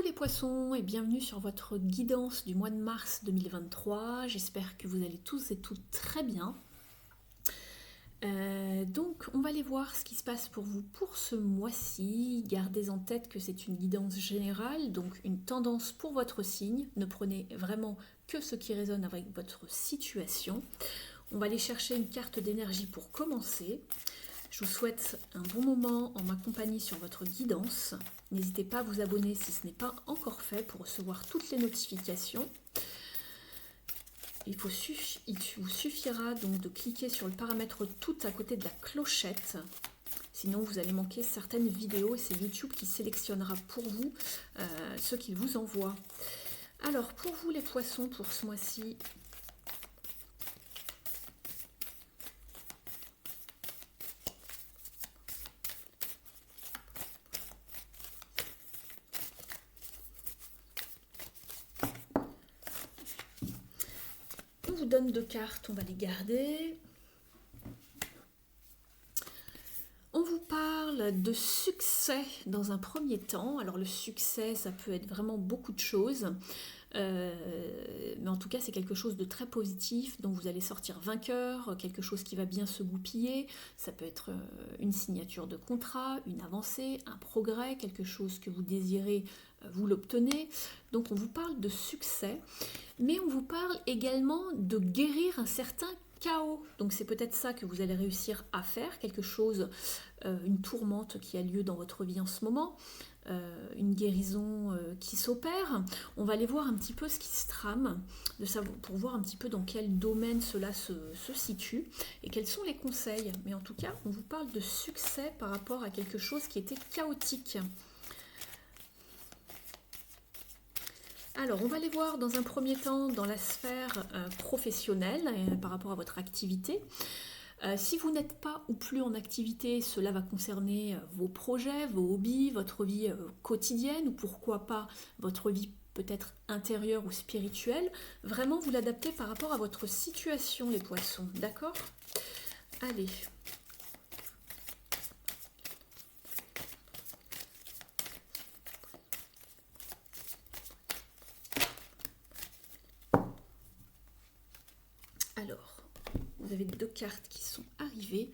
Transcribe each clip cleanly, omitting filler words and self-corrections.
Coucou les poissons et bienvenue sur votre guidance du mois de mars 2023. J'espère que vous allez tous et toutes très bien. Donc on va aller voir ce qui se passe pour vous pour ce mois-ci. Gardez en tête que c'est une guidance générale, donc une tendance pour votre signe. Ne prenez vraiment que ce qui résonne avec votre situation. On va aller chercher une carte d'énergie pour commencer. Je vous souhaite un bon moment en ma compagnie sur votre guidance. N'hésitez pas à vous abonner si ce n'est pas encore fait pour recevoir toutes les notifications. Il vous suffira donc de cliquer sur le paramètre tout à côté de la clochette. Sinon, vous allez manquer certaines vidéos et c'est YouTube qui sélectionnera pour vous ce qu'il vous envoie. Alors, pour vous les poissons, pour ce mois-ci, on vous donne 2 cartes, on va les garder. On vous parle de succès dans un premier temps. Alors le succès, ça peut être vraiment beaucoup de choses. Mais en tout cas, c'est quelque chose de très positif, dont vous allez sortir vainqueur, quelque chose qui va bien se goupiller. Ça peut être une signature de contrat, une avancée, un progrès, quelque chose que vous désirez, vous l'obtenez. Donc on vous parle de succès, mais on vous parle également de guérir un certain chaos. Donc c'est peut-être ça que vous allez réussir à faire, quelque chose, une tourmente qui a lieu dans votre vie en ce moment, une guérison qui s'opère. On va aller voir un petit peu ce qui se trame, pour voir un petit peu dans quel domaine cela se situe et quels sont les conseils. Mais en tout cas, on vous parle de succès par rapport à quelque chose qui était chaotique. Alors, on va les voir dans un premier temps dans la sphère professionnelle par rapport à votre activité. Si vous n'êtes pas ou plus en activité, cela va concerner vos projets, vos hobbies, votre vie quotidienne ou pourquoi pas votre vie peut-être intérieure ou spirituelle. Vraiment, vous l'adaptez par rapport à votre situation, les poissons. D'accord ? Allez. Alors, vous avez 2 cartes qui sont arrivées.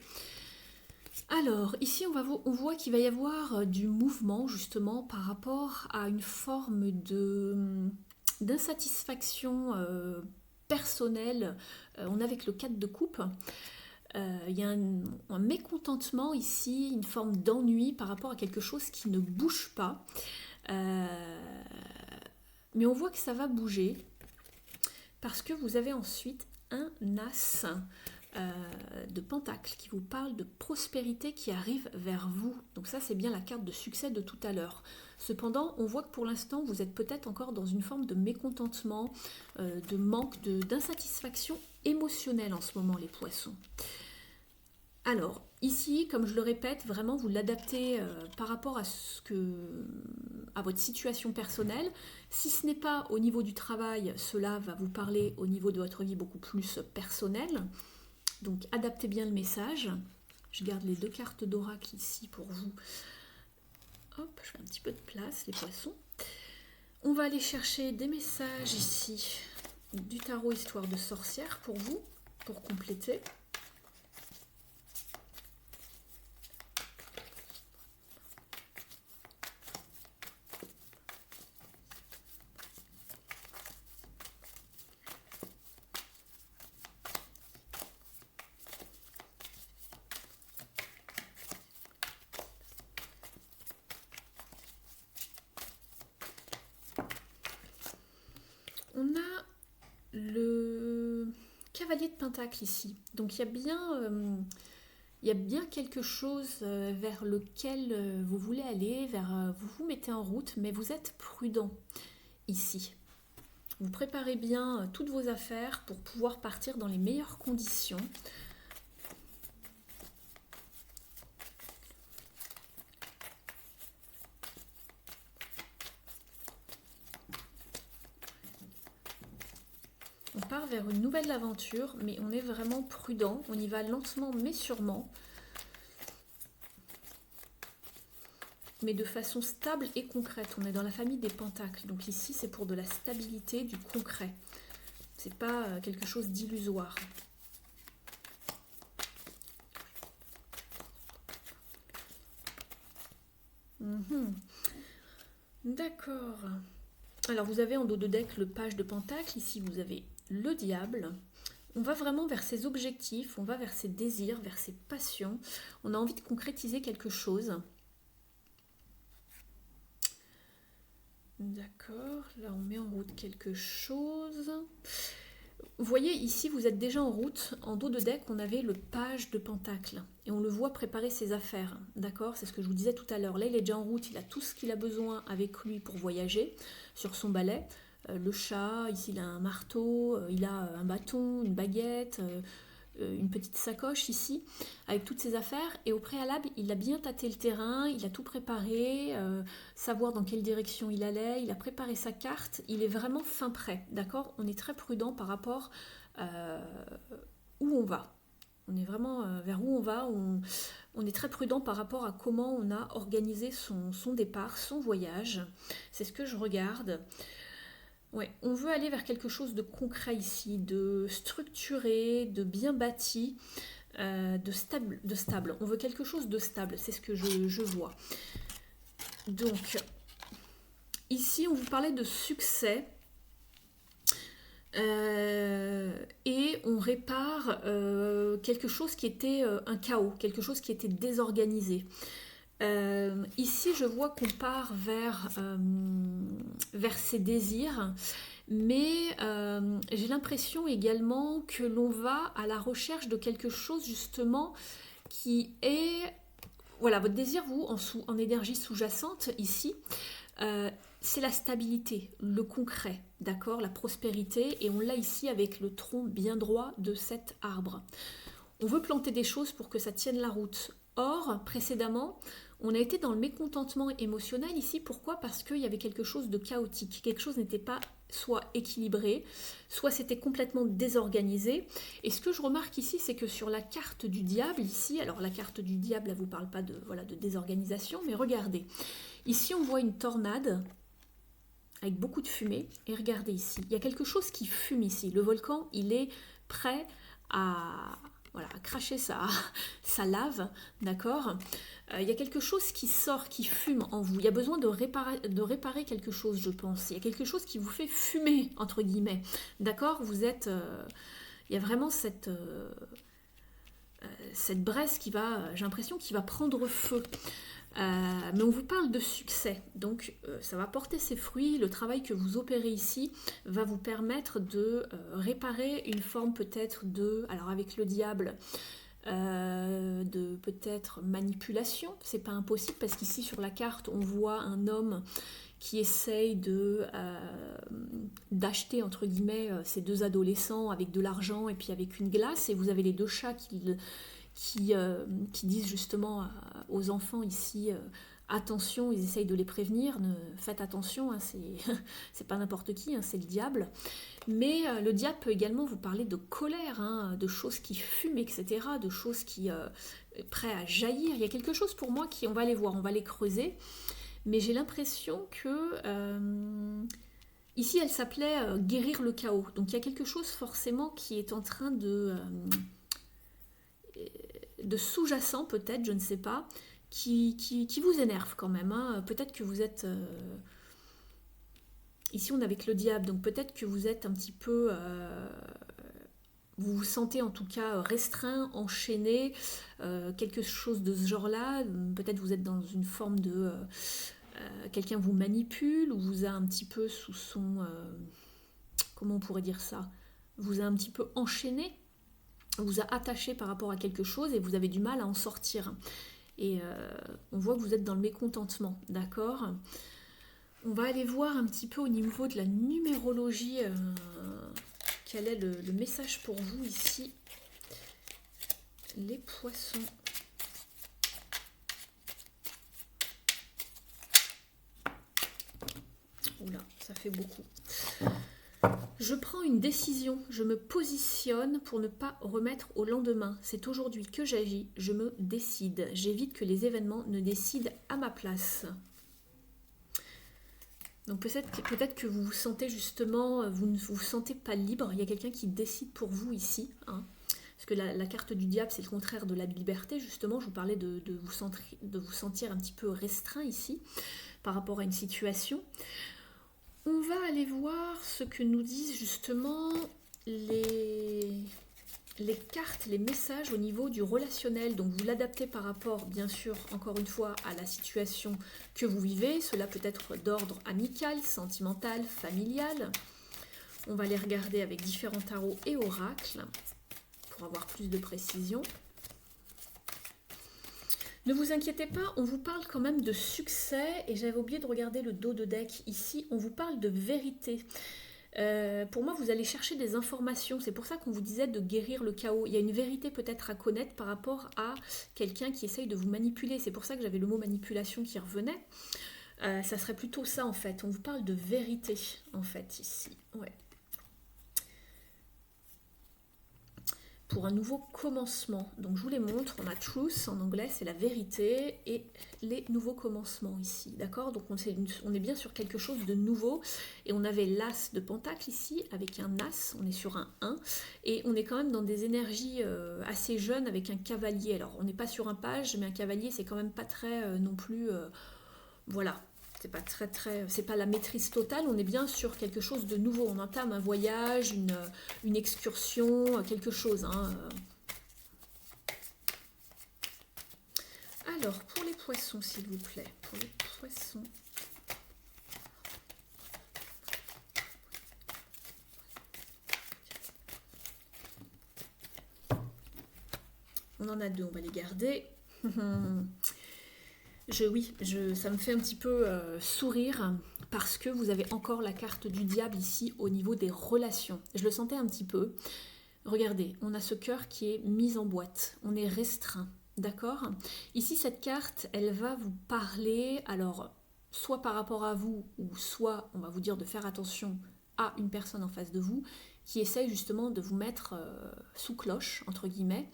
Alors, ici, on voit qu'il va y avoir du mouvement, justement, par rapport à une forme d'insatisfaction personnelle. On est avec le 4 de coupe. Il y a un mécontentement ici, une forme d'ennui par rapport à quelque chose qui ne bouge pas. Mais on voit que ça va bouger parce que vous avez ensuite un as de pentacle qui vous parle de prospérité qui arrive vers vous. Donc ça, c'est bien la carte de succès de tout à l'heure. Cependant, on voit que pour l'instant, vous êtes peut-être encore dans une forme de mécontentement, de manque, d'insatisfaction émotionnelle en ce moment, les poissons. Alors, ici, comme je le répète, vraiment, vous l'adaptez par rapport à votre situation personnelle. Si ce n'est pas au niveau du travail, cela va vous parler au niveau de votre vie beaucoup plus personnelle. Donc, adaptez bien le message. Je garde les 2 cartes d'oracle ici pour vous. Hop, je fais un petit peu de place, les poissons. On va aller chercher des messages ici du tarot Histoire de sorcière pour vous, pour compléter. On a le cavalier de pentacle ici. Donc il y a bien quelque chose vers lequel vous voulez aller, vous vous mettez en route, mais vous êtes prudent ici. Vous préparez bien toutes vos affaires pour pouvoir partir dans les meilleures conditions. On part vers une nouvelle aventure, mais on est vraiment prudent. On y va lentement mais sûrement. mais de façon stable et concrète. On est dans la famille des pentacles, donc ici c'est pour de la stabilité, du concret. C'est pas quelque chose d'illusoire. D'accord. Alors vous avez en dos de deck le page de pentacle, ici vous avez le diable. On va vraiment vers ses objectifs, on va vers ses désirs, vers ses passions. On a envie de concrétiser quelque chose. D'accord, là on met en route quelque chose. Vous voyez ici vous êtes déjà en route, en dos de deck on avait le page de pentacle et on le voit préparer ses affaires, d'accord, c'est ce que je vous disais tout à l'heure, là il est déjà en route, il a tout ce qu'il a besoin avec lui pour voyager sur son balai, le chat, ici il a un marteau, il a un bâton, une baguette, une petite sacoche ici, avec toutes ses affaires, et au préalable, il a bien tâté le terrain, il a tout préparé, savoir dans quelle direction il allait, il a préparé sa carte, il est vraiment fin prêt, d'accord? On est très prudent par rapport où on va. On est vraiment vers où on va, on est très prudent par rapport à comment on a organisé son départ, son voyage. C'est ce que je regarde. Ouais, on veut aller vers quelque chose de concret ici, de structuré, de bien bâti, de stable. On veut quelque chose de stable, c'est ce que je vois. Donc, ici, on vous parlait de succès. Et on répare quelque chose qui était un chaos, quelque chose qui était désorganisé. Ici, je vois qu'on part vers ses désirs, mais j'ai l'impression également que l'on va à la recherche de quelque chose justement qui est... Voilà, votre désir, vous, en énergie sous-jacente, ici, c'est la stabilité, le concret, d'accord, la prospérité, et on l'a ici avec le tronc bien droit de cet arbre. On veut planter des choses pour que ça tienne la route. Or, précédemment, on a été dans le mécontentement émotionnel ici. Pourquoi? Parce qu'il y avait quelque chose de chaotique. Quelque chose n'était pas soit équilibré, soit c'était complètement désorganisé. Et ce que je remarque ici, c'est que sur la carte du diable, ici, alors la carte du diable, elle ne vous parle pas de désorganisation, mais regardez. Ici, on voit une tornade avec beaucoup de fumée. Et regardez ici, il y a quelque chose qui fume ici. Le volcan, il est prêt à... Voilà, cracher sa lave, d'accord. Il y a quelque chose qui sort, qui fume en vous. Il y a besoin de réparer quelque chose, je pense. Il y a quelque chose qui vous fait fumer, entre guillemets, d'accord. Vous êtes... il y a vraiment cette braise qui va, j'ai l'impression, qui va prendre feu. Mais on vous parle de succès, donc ça va porter ses fruits. Le travail que vous opérez ici va vous permettre de réparer une forme peut-être de, alors avec le diable, de peut-être manipulation. C'est pas impossible parce qu'ici sur la carte on voit un homme qui essaye d'acheter entre guillemets ces deux adolescents avec de l'argent et puis avec une glace, et vous avez les deux chats qui disent justement aux enfants ici, attention, ils essayent de les prévenir, faites attention, hein, c'est pas n'importe qui, hein, c'est le diable. Mais le diable peut également vous parler de colère, hein, de choses qui fument, etc., de choses qui prêtes à jaillir. Il y a quelque chose pour moi on va les voir, on va les creuser, mais j'ai l'impression que... ici, elle s'appelait guérir le chaos. Donc il y a quelque chose forcément qui est en train de sous-jacent peut-être, je ne sais pas, qui vous énerve quand même. Hein. Peut-être que vous êtes... Ici on est avec le diable, donc peut-être que vous êtes un petit peu... vous vous sentez en tout cas restreint, enchaîné, quelque chose de ce genre-là. Peut-être vous êtes dans une forme de... quelqu'un vous manipule ou vous a un petit peu sous son... comment on pourrait dire ça? Vous a un petit peu enchaîné, vous a attaché par rapport à quelque chose et vous avez du mal à en sortir. Et on voit que vous êtes dans le mécontentement, d'accord? On va aller voir un petit peu au niveau de la numérologie, quel est le message pour vous ici, les poissons. Oula, ça fait beaucoup. Je prends une décision, je me positionne pour ne pas remettre au lendemain. C'est aujourd'hui que j'agis, je me décide. J'évite que les événements ne décident à ma place. Donc peut-être que vous vous sentez justement, vous ne vous sentez pas libre, il y a quelqu'un qui décide pour vous ici. Hein. Parce que la carte du diable, c'est le contraire de la liberté, justement. Je vous parlais de vous sentir un petit peu restreint ici, par rapport à une situation. On va aller voir ce que nous disent justement les cartes, les messages au niveau du relationnel. Donc vous l'adaptez par rapport, bien sûr, encore une fois, à la situation que vous vivez. Cela peut être d'ordre amical, sentimental, familial. On va les regarder avec différents tarots et oracles pour avoir plus de précision. Ne vous inquiétez pas, on vous parle quand même de succès, et j'avais oublié de regarder le dos de deck ici, on vous parle de vérité. Pour moi, vous allez chercher des informations, c'est pour ça qu'on vous disait de guérir le chaos. Il y a une vérité peut-être à connaître par rapport à quelqu'un qui essaye de vous manipuler, c'est pour ça que j'avais le mot manipulation qui revenait. Ça serait plutôt ça en fait, on vous parle de vérité en fait ici, ouais. Pour un nouveau commencement. Donc je vous les montre, on a truth en anglais, c'est la vérité, et les nouveaux commencements ici, d'accord? Donc on est bien sur quelque chose de nouveau, et on avait l'as de pentacle ici, avec un as, on est sur un 1, et on est quand même dans des énergies assez jeunes avec un cavalier. Alors on n'est pas sur un page, mais un cavalier c'est quand même pas très non plus, voilà. C'est pas c'est pas la maîtrise totale, on est bien sur quelque chose de nouveau, on entame un voyage, une excursion, quelque chose. Hein. Alors, pour les poissons, s'il vous plaît, pour les poissons. On en a deux, on va les garder. Ça me fait un petit peu sourire parce que vous avez encore la carte du diable ici au niveau des relations. Je le sentais un petit peu. Regardez, on a ce cœur qui est mis en boîte, on est restreint, d'accord? Ici, cette carte, elle va vous parler, alors, soit par rapport à vous, ou soit on va vous dire de faire attention à une personne en face de vous qui essaye justement de vous mettre sous cloche, entre guillemets.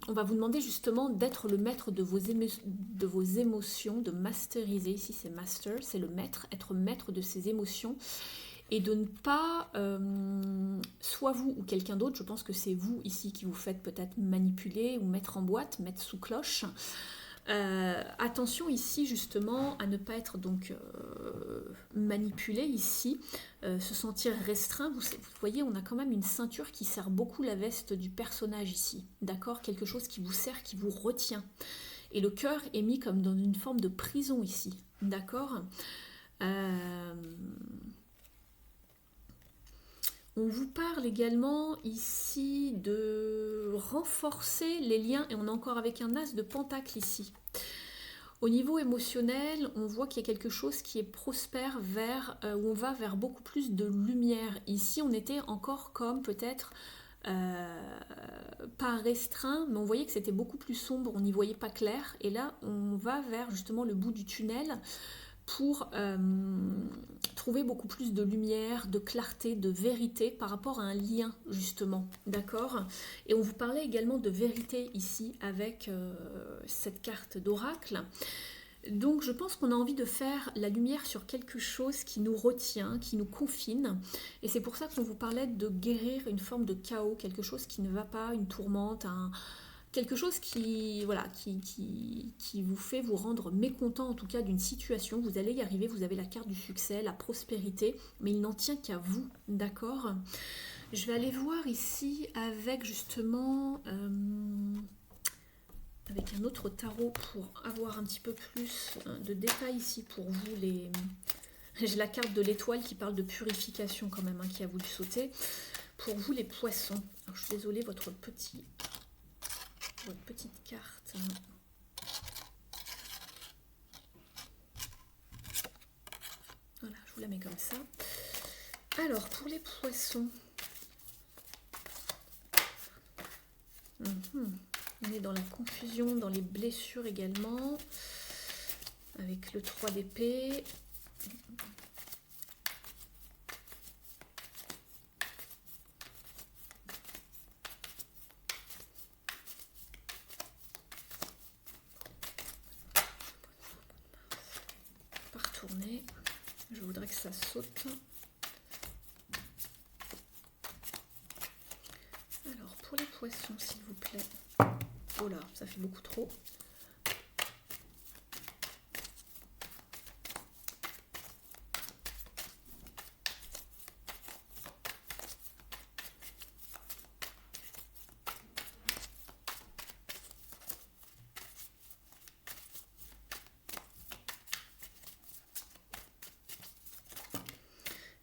On va vous demander justement d'être le maître de vos émotions, de masteriser, ici c'est master, c'est le maître, être maître de ses émotions, et de ne pas, soit vous ou quelqu'un d'autre, je pense que c'est vous ici qui vous faites peut-être manipuler ou mettre en boîte, mettre sous cloche. Attention ici justement à ne pas être donc manipulé ici, se sentir restreint. Vous voyez, on a quand même une ceinture qui serre beaucoup la veste du personnage ici, d'accord? Quelque chose qui vous serre, qui vous retient. Et le cœur est mis comme dans une forme de prison ici, d'accord? On vous parle également ici de renforcer les liens, et on est encore avec un as de pentacle ici. Au niveau émotionnel, on voit qu'il y a quelque chose qui est prospère où on va vers beaucoup plus de lumière. Ici, on était encore comme peut-être pas restreint, mais on voyait que c'était beaucoup plus sombre, on n'y voyait pas clair. Et là, on va vers justement le bout du tunnel pour trouver beaucoup plus de lumière, de clarté, de vérité par rapport à un lien justement, d'accord? Et on vous parlait également de vérité ici avec cette carte d'oracle. Donc je pense qu'on a envie de faire la lumière sur quelque chose qui nous retient, qui nous confine, et c'est pour ça qu'on vous parlait de guérir une forme de chaos, quelque chose qui ne va pas, une tourmente, quelque chose qui vous fait vous rendre mécontent en tout cas d'une situation. Vous allez y arriver, vous avez la carte du succès, la prospérité, mais il n'en tient qu'à vous, d'accord? Je vais aller voir ici avec justement avec un autre tarot pour avoir un petit peu plus de détails ici pour vous. J'ai la carte de l'étoile qui parle de purification quand même, qui a voulu sauter. Pour vous les poissons, alors, je suis désolée, votre petite carte. Voilà, je vous la mets comme ça. Alors, pour les poissons, on est dans la confusion, dans les blessures également, avec le 3 d'épée. Pas retourner. Je voudrais que ça saute. Alors, pour les poissons, s'il vous plaît. Oh là, ça fait beaucoup trop.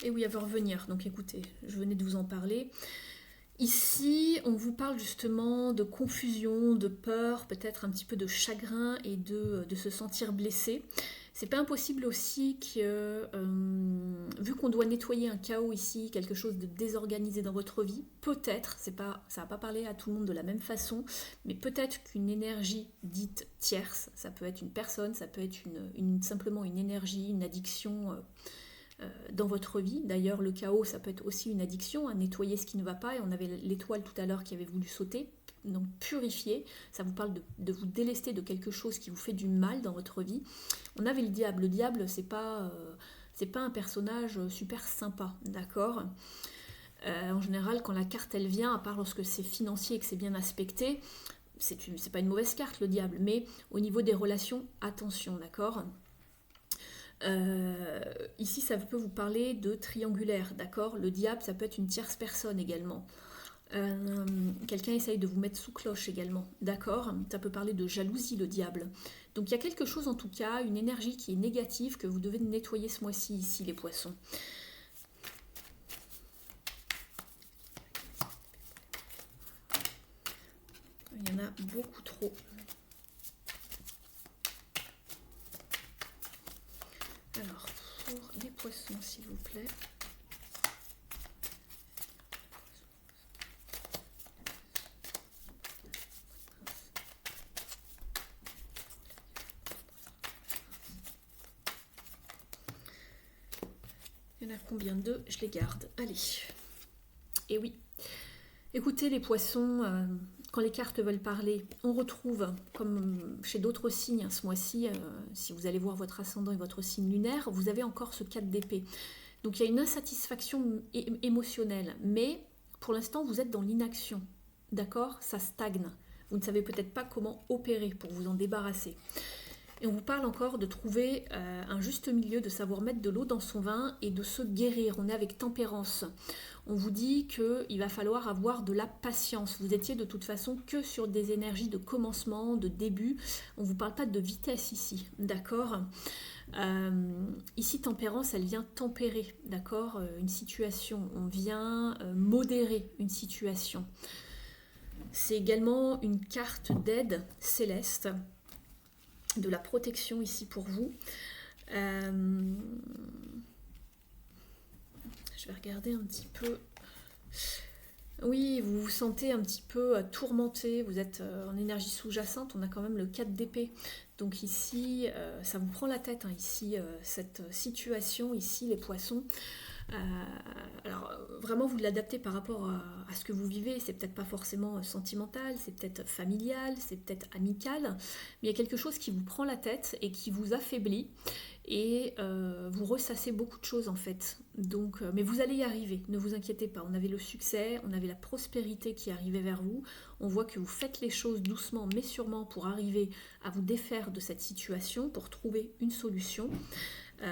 Et oui, elle veut revenir. Donc écoutez, je venais de vous en parler. Ici, on vous parle justement de confusion, de peur, peut-être un petit peu de chagrin et de se sentir blessé. C'est pas impossible aussi que, vu qu'on doit nettoyer un chaos ici, quelque chose de désorganisé dans votre vie, peut-être, ça va pas parler à tout le monde de la même façon, mais peut-être qu'une énergie dite tierce, ça peut être une personne, ça peut être simplement une énergie, une addiction dans votre vie. D'ailleurs, le chaos, ça peut être aussi une addiction, nettoyer ce qui ne va pas. Et on avait l'étoile tout à l'heure qui avait voulu sauter. Donc purifier, ça vous parle de vous délester de quelque chose qui vous fait du mal dans votre vie. On avait le diable. Le diable, c'est pas un personnage super sympa, d'accord. En général, quand la carte elle vient, à part lorsque c'est financier et que c'est bien aspecté, c'est pas une mauvaise carte le diable, mais au niveau des relations, attention, d'accord. Ici, ça peut vous parler de triangulaire, d'accord. Le diable, ça peut être une tierce personne également. Quelqu'un essaye de vous mettre sous cloche également, d'accord. Ça peut parler de jalousie, le diable. Donc il y a quelque chose en tout cas, une énergie qui est négative que vous devez nettoyer ce mois-ci, ici, les poissons. Il y en a beaucoup trop. Alors, pour les poissons, s'il vous plaît. Il y en a combien? 2, je les garde. Allez. Et oui. Écoutez les poissons, quand les cartes veulent parler, on retrouve, comme chez d'autres signes, ce mois-ci, si vous allez voir votre ascendant et votre signe lunaire, vous avez encore ce 4 d'épée. Donc il y a une insatisfaction émotionnelle, mais pour l'instant vous êtes dans l'inaction, d'accord? Ça stagne. Vous ne savez peut-être pas comment opérer pour vous en débarrasser. Et on vous parle encore de trouver un juste milieu, de savoir mettre de l'eau dans son vin et de se guérir. On est avec tempérance. On vous dit qu'il va falloir avoir de la patience. Vous étiez de toute façon que sur des énergies de commencement, de début. On ne vous parle pas de vitesse ici, d'accord? Ici, tempérance, elle vient tempérer, d'accord? Une situation. On vient modérer une situation. C'est également une carte d'aide céleste, de la protection ici pour vous. Je vais regarder un petit peu. Oui, vous vous sentez un petit peu tourmenté, vous êtes en énergie sous-jacente, on a quand même le 4 d'épée. Donc ici, ça vous prend la tête, hein, ici, cette situation, ici, les poissons. Alors vraiment vous l'adaptez par rapport à ce que vous vivez, c'est peut-être pas forcément sentimental, c'est peut-être familial, c'est peut-être amical, mais il y a quelque chose qui vous prend la tête et qui vous affaiblit et vous ressassez beaucoup de choses en fait. Donc, mais vous allez y arriver, ne vous inquiétez pas, on avait le succès, on avait la prospérité qui arrivait vers vous, on voit que vous faites les choses doucement mais sûrement pour arriver à vous défaire de cette situation, pour trouver une solution.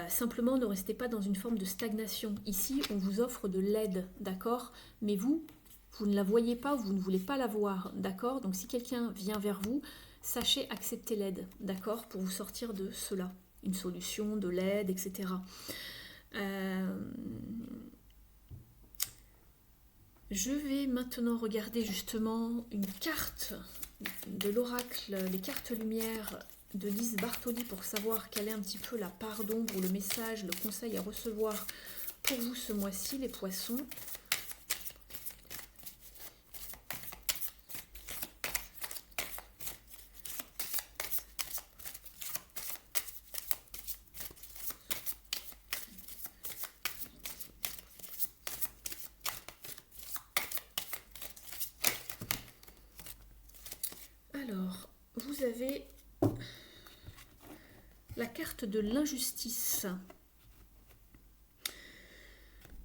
Simplement, ne restez pas dans une forme de stagnation. Ici, on vous offre de l'aide, d'accord? Mais vous ne la voyez pas, vous ne voulez pas la voir, d'accord? Donc, si quelqu'un vient vers vous, sachez accepter l'aide, d'accord? Pour vous sortir de cela. Une solution, de l'aide, etc. Je vais maintenant regarder justement une carte de l'oracle, les cartes lumière de Lise Bartoli pour savoir quelle est un petit peu la part d'ombre ou le message, le conseil à recevoir pour vous ce mois-ci, les poissons. La carte de l'injustice.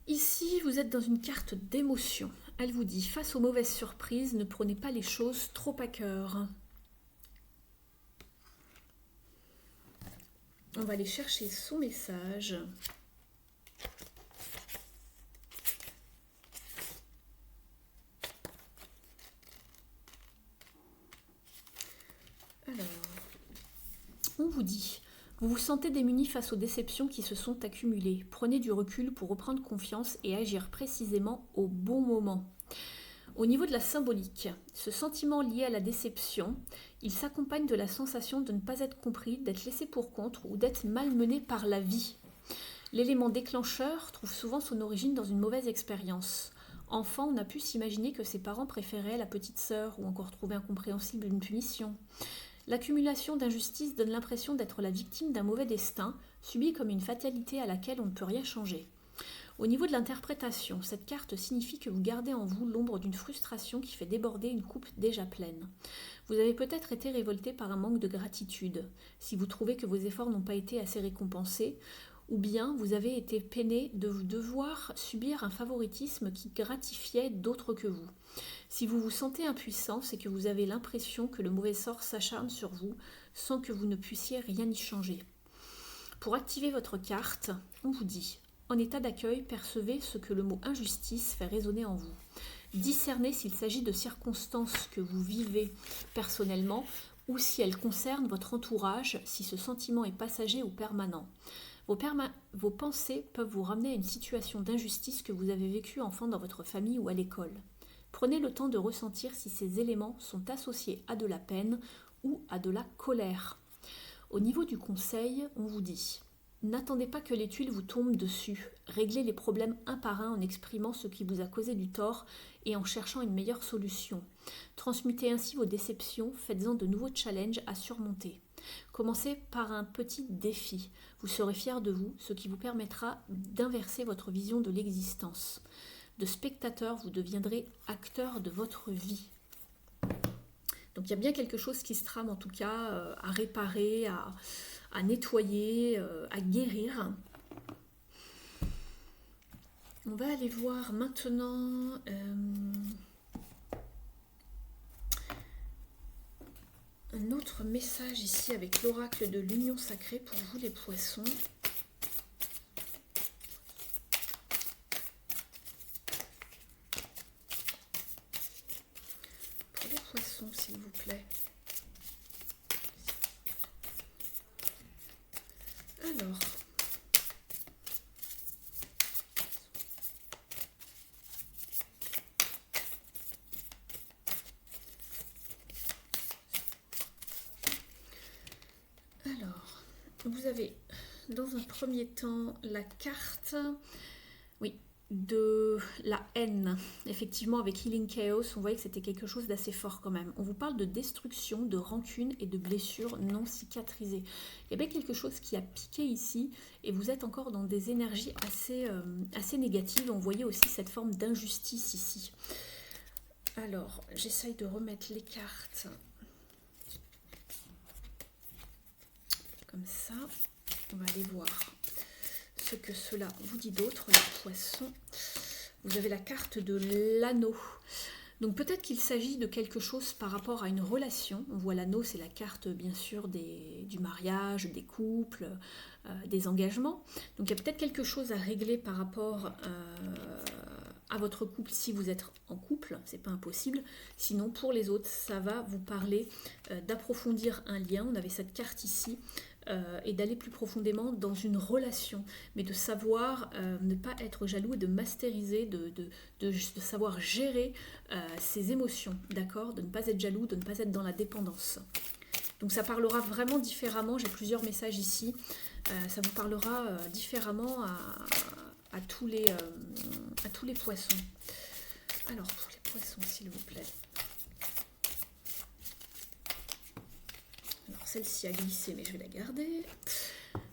Ici, vous êtes dans une carte d'émotion. Elle vous dit, face aux mauvaises surprises, ne prenez pas les choses trop à cœur. On va aller chercher son message. Alors, on vous dit, vous vous sentez démuni face aux déceptions qui se sont accumulées. Prenez du recul pour reprendre confiance et agir précisément au bon moment. Au niveau de la symbolique, ce sentiment lié à la déception, il s'accompagne de la sensation de ne pas être compris, d'être laissé pour compte ou d'être malmené par la vie. L'élément déclencheur trouve souvent son origine dans une mauvaise expérience. Enfant, on a pu s'imaginer que ses parents préféraient la petite sœur ou encore trouver incompréhensible une punition. L'accumulation d'injustices donne l'impression d'être la victime d'un mauvais destin, subi comme une fatalité à laquelle on ne peut rien changer. Au niveau de l'interprétation, cette carte signifie que vous gardez en vous l'ombre d'une frustration qui fait déborder une coupe déjà pleine. Vous avez peut-être été révolté par un manque de gratitude, si vous trouvez que vos efforts n'ont pas été assez récompensés, ou bien vous avez été peiné de devoir subir un favoritisme qui gratifiait d'autres que vous. Si vous vous sentez impuissant, c'est que vous avez l'impression que le mauvais sort s'acharne sur vous sans que vous ne puissiez rien y changer. Pour activer votre carte, on vous dit: en état d'accueil, percevez ce que le mot injustice fait résonner en vous. Discernez s'il s'agit de circonstances que vous vivez personnellement ou si elles concernent votre entourage, si ce sentiment est passager ou permanent. Vos pensées peuvent vous ramener à une situation d'injustice que vous avez vécue enfant dans votre famille ou à l'école. Prenez le temps de ressentir si ces éléments sont associés à de la peine ou à de la colère. Au niveau du conseil, on vous dit: n'attendez pas que les tuiles vous tombent dessus. Réglez les problèmes un par un en exprimant ce qui vous a causé du tort et en cherchant une meilleure solution. Transmutez ainsi vos déceptions, faites-en de nouveaux challenges à surmonter. Commencez par un petit défi. Vous serez fier de vous, ce qui vous permettra d'inverser votre vision de l'existence. De spectateur, vous deviendrez acteur de votre vie. Donc il y a bien quelque chose qui se trame en tout cas à réparer, à nettoyer, à guérir. On va aller voir maintenant un autre message ici avec l'oracle de l'union sacrée pour vous les poissons. Pour les poissons, s'il vous plaît. Alors, vous avez dans un premier temps la carte, oui, de la haine. Effectivement, avec Healing Chaos, on voyait que c'était quelque chose d'assez fort quand même. On vous parle de destruction, de rancune et de blessures non cicatrisées. Il y a bien quelque chose qui a piqué ici et vous êtes encore dans des énergies assez négatives. On voyait aussi cette forme d'injustice ici. Alors, j'essaye de remettre les cartes comme ça. On va aller voir ce que cela vous dit d'autre, les poissons. Vous avez la carte de l'anneau. Donc peut-être qu'il s'agit de quelque chose par rapport à une relation. On voit l'anneau, c'est la carte bien sûr du mariage, des couples, des engagements. Donc il y a peut-être quelque chose à régler par rapport à votre couple si vous êtes en couple, c'est pas impossible. Sinon pour les autres, ça va vous parler d'approfondir un lien. On avait cette carte ici. Et d'aller plus profondément dans une relation, mais de savoir ne pas être jaloux et de masteriser, de savoir gérer ses émotions, d'accord, de ne pas être jaloux, de ne pas être dans la dépendance. Donc ça parlera vraiment différemment, j'ai plusieurs messages ici, ça vous parlera différemment à tous les poissons. Alors pour les poissons s'il vous plaît. Celle-ci a glissé, mais je vais la garder.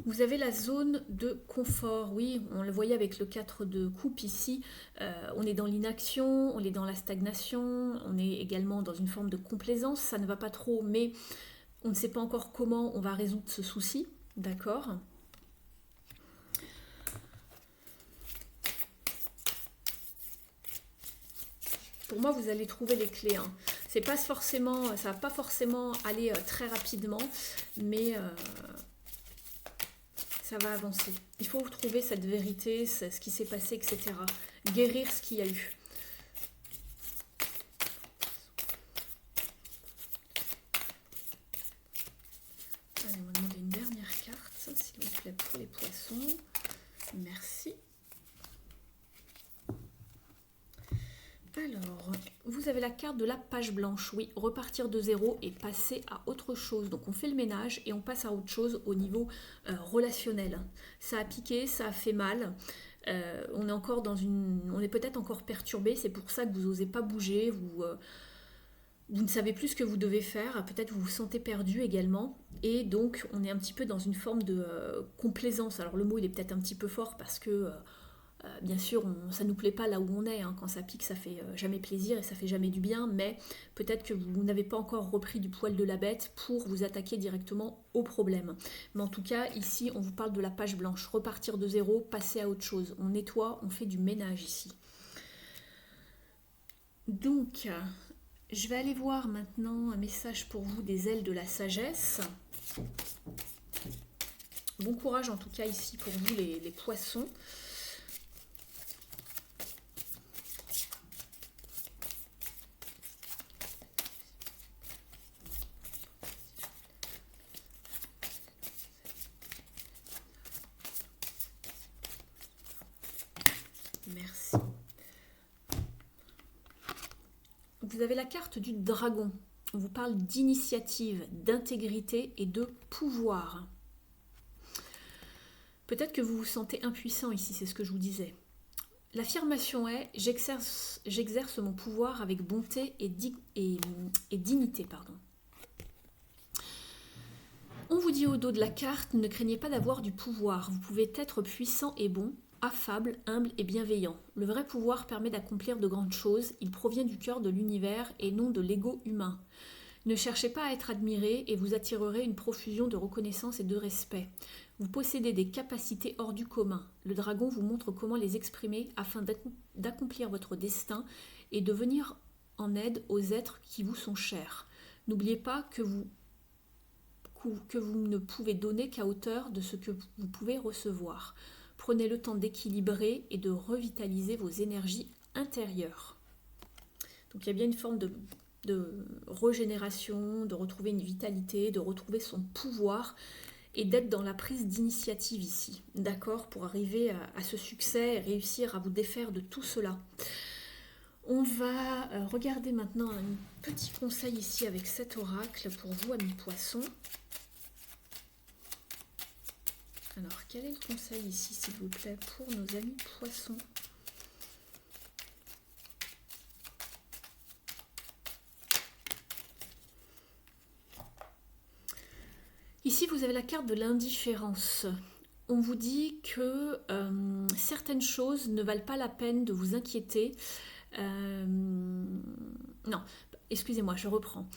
Vous avez la zone de confort. Oui, on le voyait avec le 4 de coupe ici. On est dans l'inaction, on est dans la stagnation, on est également dans une forme de complaisance. Ça ne va pas trop, mais on ne sait pas encore comment on va résoudre ce souci. D'accord? Pour moi, vous allez trouver les clés. Hein. C'est pas forcément, ça va pas forcément aller très rapidement, mais ça va avancer. Il faut trouver cette vérité, ce qui s'est passé, etc. Guérir ce qu'il y a eu. Allez, on va demander une dernière carte, s'il vous plaît, pour les poissons. Merci. Alors, vous avez la carte de la page blanche. Oui, repartir de zéro et passer à autre chose. Donc, on fait le ménage et on passe à autre chose au niveau relationnel. Ça a piqué, ça a fait mal. On est encore on est peut-être encore perturbé. C'est pour ça que vous n'osez pas bouger. Vous ne savez plus ce que vous devez faire. Peut-être vous vous sentez perdu également. Et donc, on est un petit peu dans une forme de complaisance. Alors, le mot, il est peut-être un petit peu fort parce que... bien sûr, ça ne nous plaît pas là où on est. Hein. Quand ça pique, ça fait jamais plaisir et ça fait jamais du bien. Mais peut-être que vous n'avez pas encore repris du poil de la bête pour vous attaquer directement au problème. Mais en tout cas, ici, on vous parle de la page blanche. Repartir de zéro, passer à autre chose. On nettoie, on fait du ménage ici. Donc, je vais aller voir maintenant un message pour vous des ailes de la sagesse. Bon courage en tout cas ici pour vous les poissons. Merci. Vous avez la carte du dragon. On vous parle d'initiative, d'intégrité et de pouvoir. Peut-être que vous vous sentez impuissant ici, c'est ce que je vous disais. L'affirmation est « j'exerce mon pouvoir avec bonté et dignité ». On vous dit au dos de la carte « ne craignez pas d'avoir du pouvoir, vous pouvez être puissant et bon, affable, humble et bienveillant. Le vrai pouvoir permet d'accomplir de grandes choses, il provient du cœur de l'univers et non de l'ego humain. Ne cherchez pas à être admiré et vous attirerez une profusion de reconnaissance et de respect. Vous possédez des capacités hors du commun. Le dragon vous montre comment les exprimer afin d'accomplir votre destin et de venir en aide aux êtres qui vous sont chers. N'oubliez pas que vous ne pouvez donner qu'à hauteur de ce que vous pouvez recevoir. Prenez le temps d'équilibrer et de revitaliser vos énergies intérieures. Donc il y a bien une forme de régénération, de retrouver une vitalité, de retrouver son pouvoir et d'être dans la prise d'initiative ici, d'accord, pour arriver à ce succès et réussir à vous défaire de tout cela. On va regarder maintenant un petit conseil ici avec cet oracle pour vous, amis poissons. Alors, quel est le conseil ici, s'il vous plaît, pour nos amis poissons ? Ici, vous avez la carte de l'indifférence. On vous dit que certaines choses ne valent pas la peine de vous inquiéter. Non, excusez-moi, je reprends.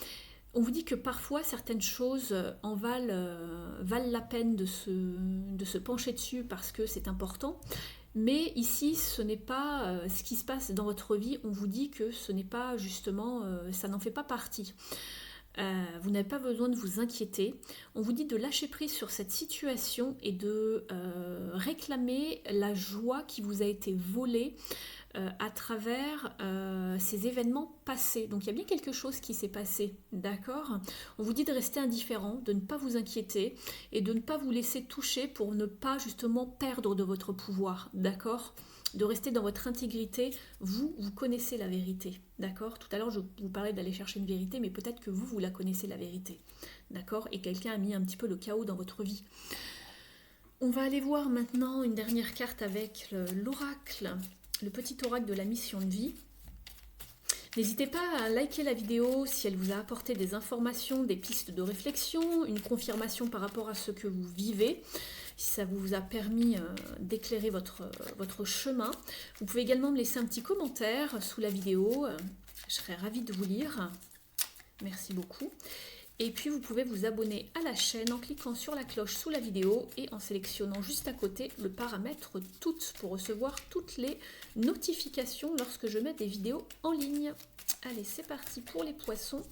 On vous dit que parfois certaines choses valent la peine de se pencher dessus parce que c'est important. Mais ici, ce n'est pas ce qui se passe dans votre vie. On vous dit que ce n'est pas justement, ça n'en fait pas partie. Vous n'avez pas besoin de vous inquiéter. On vous dit de lâcher prise sur cette situation et de réclamer la joie qui vous a été volée à travers ces événements passés. Donc il y a bien quelque chose qui s'est passé, d'accord ? On vous dit de rester indifférent, de ne pas vous inquiéter et de ne pas vous laisser toucher pour ne pas justement perdre de votre pouvoir, d'accord ? De rester dans votre intégrité, vous connaissez la vérité, d'accord ? Tout à l'heure, je vous parlais d'aller chercher une vérité, mais peut-être que vous la connaissez, la vérité, d'accord ? Et quelqu'un a mis un petit peu le chaos dans votre vie. On va aller voir maintenant une dernière carte avec l'oracle, le petit oracle de la mission de vie. N'hésitez pas à liker la vidéo si elle vous a apporté des informations, des pistes de réflexion, une confirmation par rapport à ce que vous vivez, si ça vous a permis d'éclairer votre chemin. Vous pouvez également me laisser un petit commentaire sous la vidéo, je serai ravie de vous lire. Merci beaucoup. Et puis vous pouvez vous abonner à la chaîne en cliquant sur la cloche sous la vidéo et en sélectionnant juste à côté le paramètre toutes pour recevoir toutes les notifications lorsque je mets des vidéos en ligne. Allez, c'est parti pour les poissons.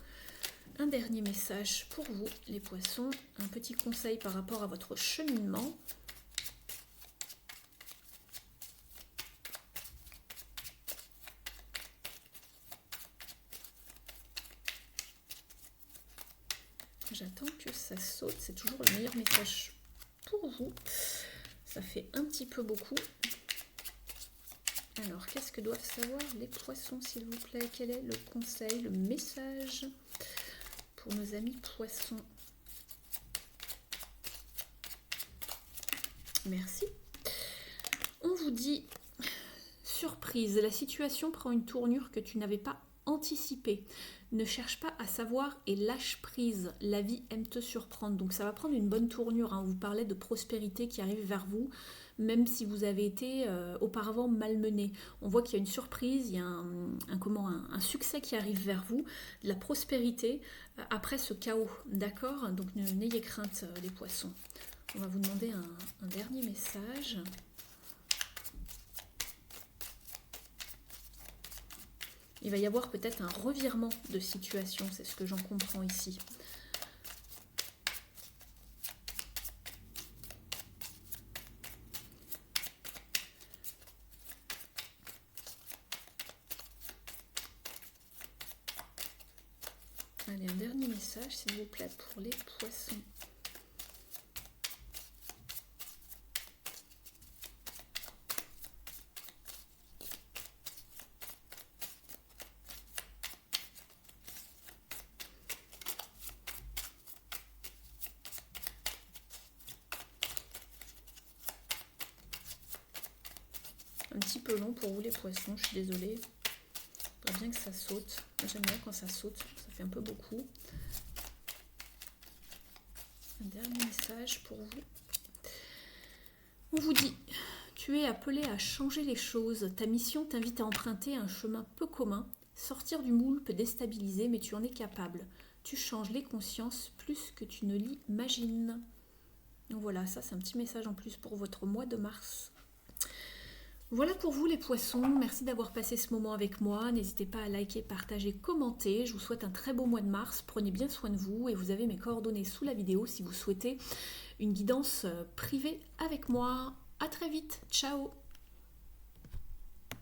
Un dernier message pour vous, les poissons. Un petit conseil par rapport à votre cheminement. J'attends que ça saute, c'est toujours le meilleur message pour vous. Ça fait un petit peu beaucoup. Alors, qu'est-ce que doivent savoir les poissons, s'il vous plaît? Quel est le conseil, le message pour nos amis poissons? Merci. On vous dit, surprise, la situation prend une tournure que tu n'avais pas anticipée. Ne cherche pas à savoir et lâche prise. La vie aime te surprendre. Donc ça va prendre une bonne tournure. On vous parlait de prospérité qui arrive vers vous, même si vous avez été auparavant malmené. On voit qu'il y a une surprise, il y a un succès qui arrive vers vous, de la prospérité après ce chaos. D'accord? Donc n'ayez crainte, les poissons. On va vous demander un dernier message. Il va y avoir peut-être un revirement de situation, c'est ce que j'en comprends ici. Allez, un dernier message, s'il vous plaît, pour les poissons. Un petit peu long pour vous les poissons, je suis désolée. J'aimerais bien que ça saute. J'aime bien quand ça saute, ça fait un peu beaucoup. Un dernier message pour vous. On vous dit, tu es appelé à changer les choses. Ta mission t'invite à emprunter un chemin peu commun. Sortir du moule peut déstabiliser, mais tu en es capable. Tu changes les consciences plus que tu ne l'imagines. Donc voilà, ça c'est un petit message en plus pour votre mois de mars. Voilà pour vous les poissons, merci d'avoir passé ce moment avec moi, n'hésitez pas à liker, partager, commenter, je vous souhaite un très beau mois de mars, prenez bien soin de vous et vous avez mes coordonnées sous la vidéo si vous souhaitez une guidance privée avec moi. À très vite, ciao.